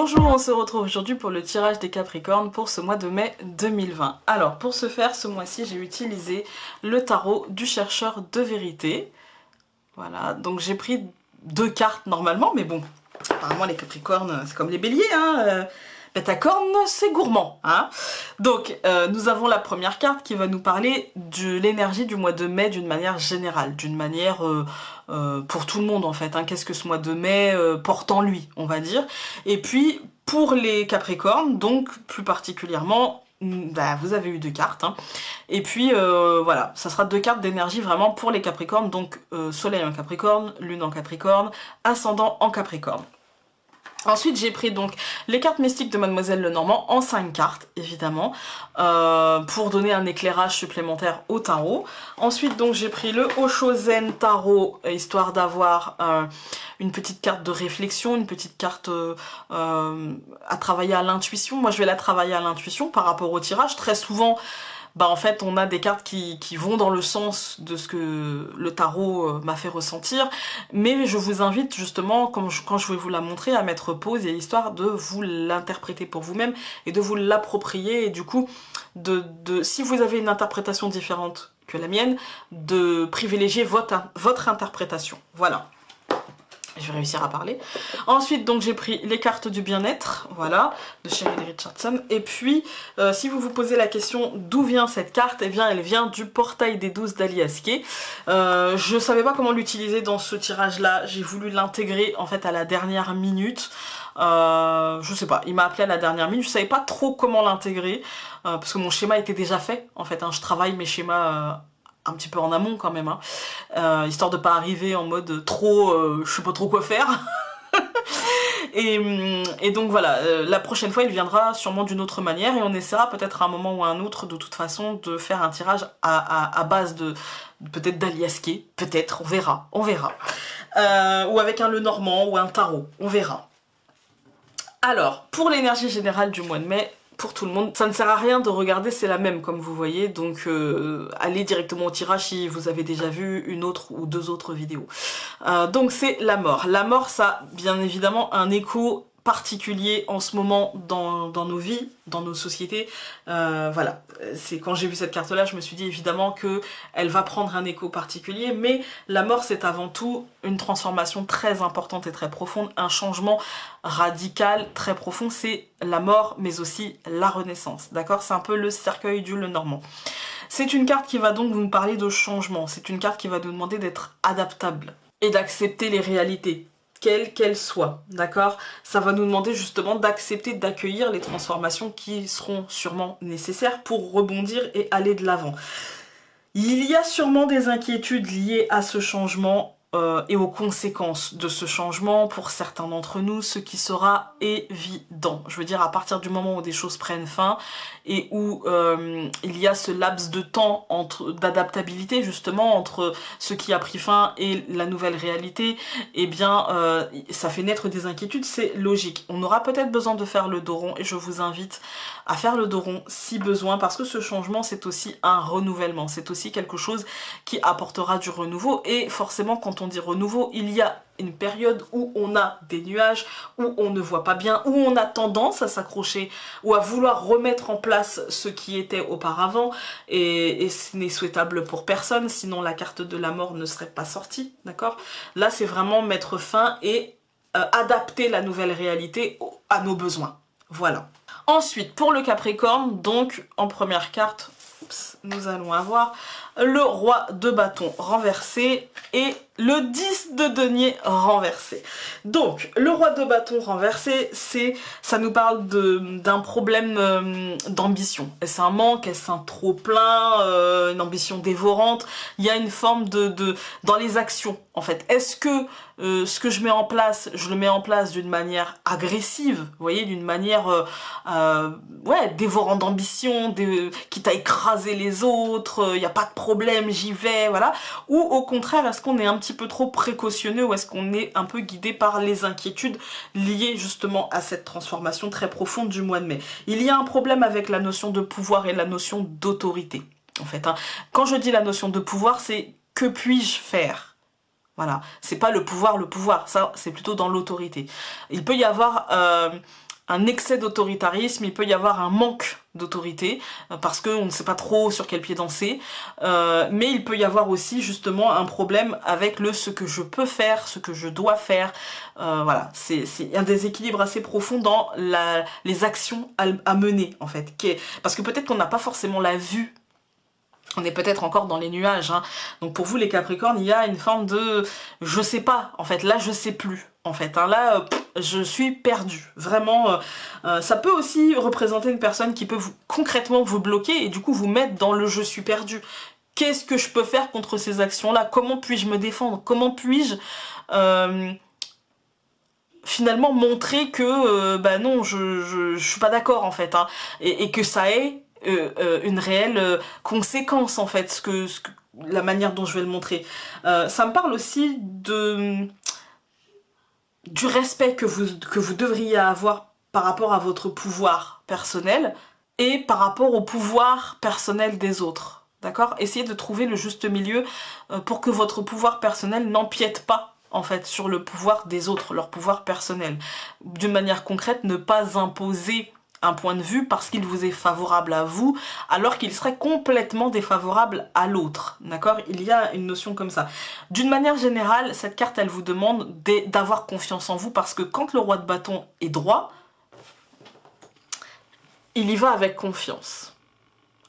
Bonjour, on se retrouve aujourd'hui pour le tirage des Capricornes pour ce mois de mai 2020. Alors, pour ce faire, ce mois-ci, j'ai utilisé le tarot du chercheur de vérité. Voilà, donc j'ai pris 2 cartes normalement, mais bon, apparemment les Capricornes, c'est comme les béliers, hein. Bête à cornes, c'est gourmand, hein. Donc, nous avons la première carte qui va nous parler de l'énergie du mois de mai d'une manière générale, d'une manière pour tout le monde en fait, hein. Qu'est-ce que ce mois de mai porte en lui, on va dire. Et puis, pour les Capricornes, donc plus particulièrement, bah, vous avez eu 2 cartes, hein. Et puis voilà, ça sera 2 cartes d'énergie vraiment pour les Capricornes, donc Soleil en Capricorne, Lune en Capricorne, Ascendant en Capricorne. Ensuite, j'ai pris donc les cartes mystiques de Mademoiselle Lenormand en 5 cartes, évidemment, pour donner un éclairage supplémentaire au tarot. Ensuite, donc, j'ai pris le Osho Zen Tarot, histoire d'avoir une petite carte de réflexion, une petite carte à travailler à l'intuition. Moi, je vais la travailler à l'intuition par rapport au tirage. Très souvent, bah en fait on a des cartes qui vont dans le sens de ce que le tarot m'a fait ressentir, mais je vous invite justement, quand je vais vous la montrer, à mettre pause, et histoire de vous l'interpréter pour vous-même et de vous l'approprier, et du coup, si vous avez une interprétation différente que la mienne, de privilégier votre interprétation. Voilà. Je vais réussir à parler. Ensuite, donc, j'ai pris les cartes du bien-être, voilà, de Sheridan Richardson. Et puis, si vous vous posez la question d'où vient cette carte, eh bien, elle vient du Portail des 12 d'Alias Kay. Je savais pas comment l'utiliser dans ce tirage-là. J'ai voulu l'intégrer, en fait, à la dernière minute. Je sais pas, il m'a appelé à la dernière minute. Je savais pas trop comment l'intégrer, parce que mon schéma était déjà fait, en fait, hein. Je travaille mes schémas un petit peu en amont quand même, hein, histoire de pas arriver en mode trop je sais pas trop quoi faire. et donc voilà, la prochaine fois il viendra sûrement d'une autre manière, et on essaiera peut-être à un moment ou à un autre de toute façon de faire un tirage à base de peut-être d'Alias Kay, peut-être, on verra. Ou avec un Lenormand ou un tarot, on verra. Alors, pour l'énergie générale du mois de mai, pour tout le monde, ça ne sert à rien de regarder, c'est la même comme vous voyez, donc allez directement au tirage si vous avez déjà vu une autre ou 2 autres vidéos. Donc c'est la mort. La mort, ça a bien évidemment un écho particulier en ce moment dans nos vies, dans nos sociétés. Voilà, c'est quand j'ai vu cette carte là, je me suis dit évidemment que elle va prendre un écho particulier, mais la mort c'est avant tout une transformation très importante et très profonde, un changement radical très profond, c'est la mort mais aussi la renaissance, d'accord? C'est un peu le cercueil du Lenormand. C'est une carte qui va donc nous parler de changement, c'est une carte qui va nous demander d'être adaptable et d'accepter les réalités, quelles qu'elles soient, d'accord? Ça va nous demander justement d'accepter, d'accueillir les transformations qui seront sûrement nécessaires pour rebondir et aller de l'avant. Il y a sûrement des inquiétudes liées à ce changement et aux conséquences de ce changement pour certains d'entre nous, ce qui sera évident. Je veux dire, à partir du moment où des choses prennent fin et où il y a ce laps de temps d'adaptabilité justement entre ce qui a pris fin et la nouvelle réalité, eh bien ça fait naître des inquiétudes, c'est logique. On aura peut-être besoin de faire le dos rond, et je vous invite à faire le dos rond si besoin, parce que ce changement c'est aussi un renouvellement, c'est aussi quelque chose qui apportera du renouveau, et forcément quand on dit renouveau, il y a une période où on a des nuages, où on ne voit pas bien, où on a tendance à s'accrocher ou à vouloir remettre en place ce qui était auparavant, et ce n'est souhaitable pour personne, sinon la carte de la mort ne serait pas sortie, d'accord? Là c'est vraiment mettre fin et adapter la nouvelle réalité à nos besoins, voilà. Ensuite, pour le Capricorne, donc en première carte, nous allons avoir le roi de bâton renversé et le 10 de denier renversé. Donc, le roi de bâton renversé, ça nous parle d'un problème d'ambition. Est-ce un manque? Est-ce un trop-plein? Une ambition dévorante? Il y a une forme dans les actions, en fait. Est-ce que ce que je mets en place, je le mets en place d'une manière agressive, vous voyez, d'une manière ouais, dévorant d'ambition, quitte à écraser les autres, il n'y a pas de problème, j'y vais, voilà. Ou au contraire, est-ce qu'on est un petit peu trop précautionneux, ou est-ce qu'on est un peu guidé par les inquiétudes liées justement à cette transformation très profonde du mois de mai? Il y a un problème avec la notion de pouvoir et la notion d'autorité, en fait, hein. Quand je dis la notion de pouvoir, c'est que puis-je faire? Voilà, c'est pas le pouvoir, ça c'est plutôt dans l'autorité. Il peut y avoir un excès d'autoritarisme, il peut y avoir un manque d'autorité, parce qu'on ne sait pas trop sur quel pied danser, mais il peut y avoir aussi justement un problème avec le ce que je peux faire, ce que je dois faire, voilà, c'est un déséquilibre assez profond dans les actions à mener en fait, parce que peut-être qu'on n'a pas forcément la vue. On est peut-être encore dans les nuages, hein. Donc pour vous les Capricornes, il y a une forme de je sais pas, en fait, là je sais plus, en fait, hein. Là je suis perdue, vraiment. Ça peut aussi représenter une personne qui peut concrètement vous bloquer et du coup vous mettre dans le je suis perdu. Qu'est-ce que je peux faire contre ces actions-là? Comment puis-je me défendre? Comment puis-je finalement montrer que bah non, je suis pas d'accord en fait, hein, et que ça ait une réelle conséquence en fait, la manière dont je vais le montrer. Ça me parle aussi du respect que vous devriez avoir par rapport à votre pouvoir personnel et par rapport au pouvoir personnel des autres. D'accord? Essayez de trouver le juste milieu pour que votre pouvoir personnel n'empiète pas en fait sur le pouvoir des autres, leur pouvoir personnel. D'une manière concrète, ne pas imposer un point de vue parce qu'il vous est favorable à vous, alors qu'il serait complètement défavorable à l'autre. D'accord? Il y a une notion comme ça. D'une manière générale, cette carte, elle vous demande d'avoir confiance en vous, parce que quand le roi de bâton est droit, il y va avec confiance.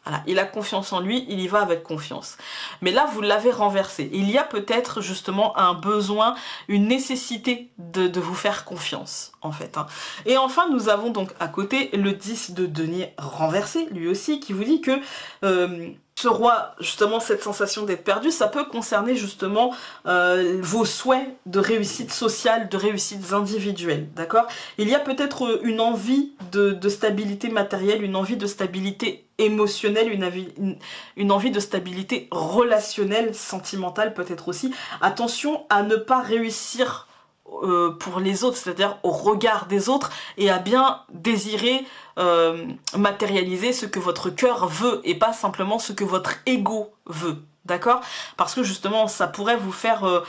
Voilà, il a confiance en lui, il y va avec confiance. Mais là, vous l'avez renversé. Il y a peut-être justement un besoin, une nécessité de vous faire confiance, en fait, hein. Et enfin, nous avons donc à côté le 10 de denier renversé, lui aussi, qui vous dit que ce roi, justement, cette sensation d'être perdu, ça peut concerner justement vos souhaits de réussite sociale, de réussites individuelles, d'accord? Il y a peut-être une envie de stabilité matérielle, une envie de stabilité émotionnelle, une envie de stabilité relationnelle, sentimentale peut-être aussi. Attention à ne pas réussir pour les autres, c'est-à-dire au regard des autres, et à bien désirer matérialiser ce que votre cœur veut et pas simplement ce que votre ego veut, d'accord? Parce que justement ça pourrait vous faire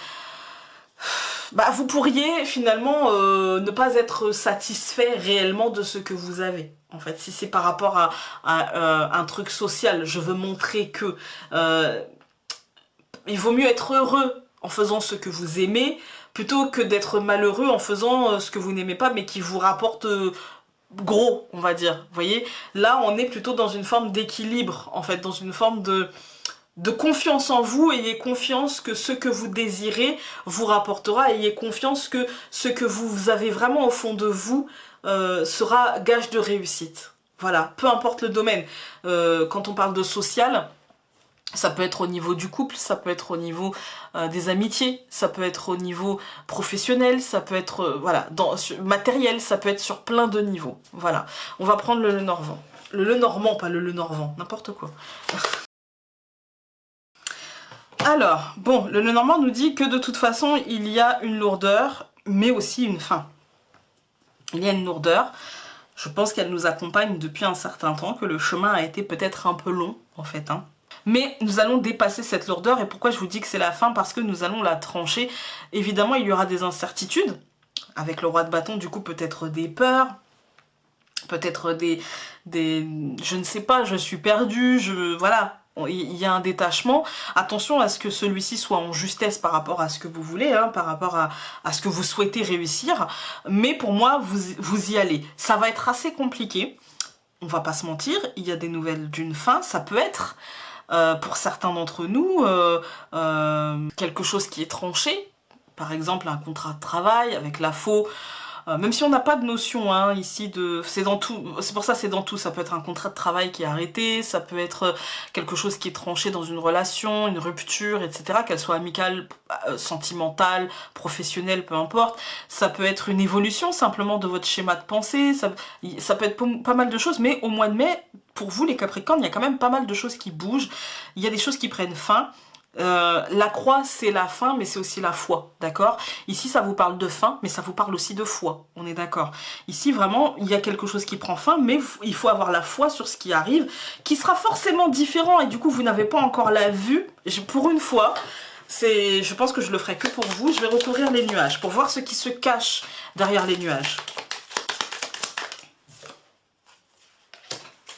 bah, vous pourriez finalement ne pas être satisfait réellement de ce que vous avez. En fait, si c'est par rapport à un truc social, je veux montrer que il vaut mieux être heureux en faisant ce que vous aimez plutôt que d'être malheureux en faisant ce que vous n'aimez pas mais qui vous rapporte gros, on va dire. Vous voyez, là on est plutôt dans une forme d'équilibre, en fait, dans une forme de confiance en vous. Ayez confiance que ce que vous désirez vous rapportera, ayez confiance que ce que vous avez vraiment au fond de vous sera gage de réussite. Voilà, peu importe le domaine. Quand on parle de social, ça peut être au niveau du couple, ça peut être au niveau des amitiés, ça peut être au niveau professionnel, ça peut être voilà, matériel, ça peut être sur plein de niveaux. Voilà, on va prendre le Lenormand. Le Lenormand, pas le Lenormand, n'importe quoi. Alors, bon, le Lenormand nous dit que de toute façon, il y a une lourdeur, mais aussi une fin. Il y a une lourdeur, je pense qu'elle nous accompagne depuis un certain temps, que le chemin a été peut-être un peu long, en fait, hein. Mais nous allons dépasser cette lourdeur, et pourquoi je vous dis que c'est la fin? Parce que nous allons la trancher. Évidemment, il y aura des incertitudes, avec le roi de bâton, du coup, peut-être des peurs, peut-être des je ne sais pas, je suis perdue, voilà, il y a un détachement. Attention à ce que celui-ci soit en justesse par rapport à ce que vous voulez, hein, par rapport à ce que vous souhaitez réussir, mais pour moi, vous y allez. Ça va être assez compliqué, on va pas se mentir, il y a des nouvelles d'une fin, ça peut être, pour certains d'entre nous, quelque chose qui est tranché, par exemple un contrat de travail avec la faux. Même si on n'a pas de notion hein, ici de... C'est dans tout, c'est pour ça c'est dans tout, ça peut être un contrat de travail qui est arrêté, ça peut être quelque chose qui est tranché dans une relation, une rupture, etc. Qu'elle soit amicale, sentimentale, professionnelle, peu importe. Ça peut être une évolution simplement de votre schéma de pensée, ça peut être pas mal de choses, mais au mois de mai, pour vous les Capricornes, il y a quand même pas mal de choses qui bougent, il y a des choses qui prennent fin. La croix c'est la fin mais c'est aussi la foi, d'accord? Ici ça vous parle de fin mais ça vous parle aussi de foi, on est d'accord? Ici vraiment il y a quelque chose qui prend fin mais il faut avoir la foi sur ce qui arrive, qui sera forcément différent et du coup vous n'avez pas encore la vue. Pour une fois, je pense que je le ferai que pour vous, je vais recouvrir les nuages pour voir ce qui se cache derrière les nuages.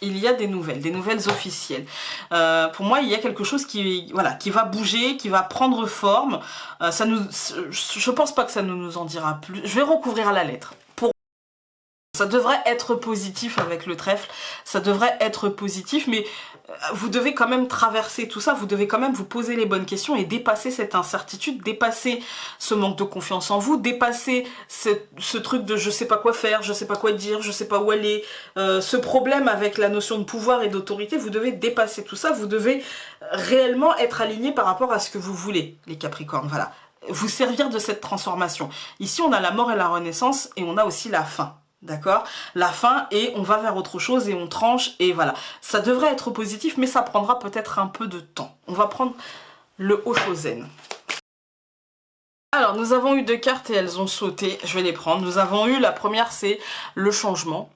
il y a des nouvelles officielles. Pour moi, il y a quelque chose qui, voilà, qui va bouger, qui va prendre forme. Je pense pas que ça ne nous en dira plus. Je vais recouvrir à la lettre. Ça devrait être positif avec le trèfle, ça devrait être positif, mais vous devez quand même traverser tout ça, vous devez quand même vous poser les bonnes questions et dépasser cette incertitude, dépasser ce manque de confiance en vous, dépasser ce truc de je sais pas quoi faire, je sais pas quoi dire, je sais pas où aller, ce problème avec la notion de pouvoir et d'autorité, vous devez dépasser tout ça, vous devez réellement être aligné par rapport à ce que vous voulez, les Capricornes, voilà. Vous servir de cette transformation. Ici, on a la mort et la renaissance et on a aussi la fin. D'accord? La fin et on va vers autre chose et on tranche et voilà. Ça devrait être positif mais ça prendra peut-être un peu de temps. On va prendre le Oshozen. Alors nous avons eu 2 cartes et elles ont sauté. Je vais les prendre. Nous avons eu la première, c'est le changement.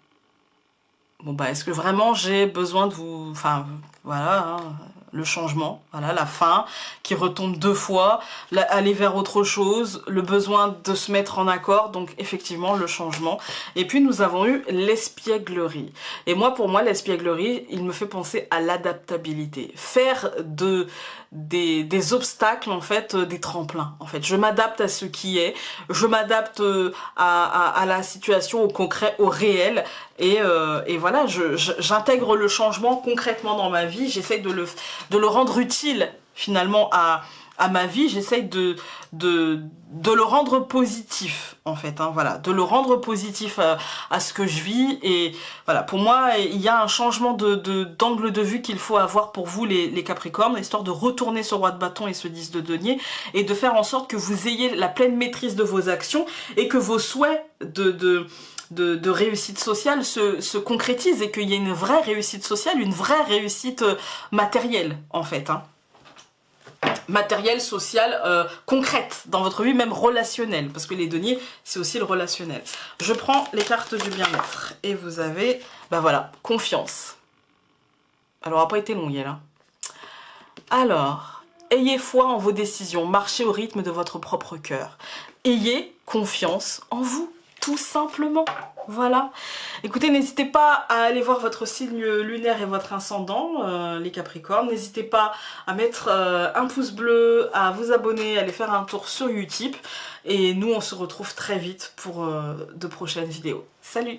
Bon bah est-ce que vraiment j'ai besoin de vous... Enfin voilà, hein, le changement, voilà, la fin qui retombe 2 fois, aller vers autre chose, le besoin de se mettre en accord, donc effectivement le changement. Et puis nous avons eu l'espièglerie. Et moi pour moi l'espièglerie, il me fait penser à l'adaptabilité. Faire des obstacles en fait, des tremplins en fait. Je m'adapte à ce qui est, je m'adapte à la situation, au concret, au réel. Et voilà, j'intègre le changement concrètement dans ma vie, j'essaye de le rendre utile finalement à ma vie, j'essaye de le rendre positif en fait, hein, voilà, de le rendre positif à ce que je vis. Et voilà, pour moi il y a un changement d'angle de vue qu'il faut avoir pour vous les Capricornes, histoire de retourner ce roi de bâton et ce 10 de denier et de faire en sorte que vous ayez la pleine maîtrise de vos actions et que vos souhaits de réussite sociale se concrétise et qu'il y ait une vraie réussite sociale, une vraie réussite matérielle en fait, hein. Matérielle, sociale, concrète dans votre vie, même relationnelle, parce que les deniers c'est aussi le relationnel. Je prends les cartes du bien-être et vous avez, ben voilà, confiance. Alors, elle n'a pas été longue elle, hein. Alors, ayez foi en vos décisions, marchez au rythme de votre propre cœur. Ayez confiance en vous, tout simplement. Voilà. Écoutez, n'hésitez pas à aller voir votre signe lunaire et votre ascendant, les Capricornes. N'hésitez pas à mettre un pouce bleu, à vous abonner, à aller faire un tour sur Utip. Et nous, on se retrouve très vite pour de prochaines vidéos. Salut!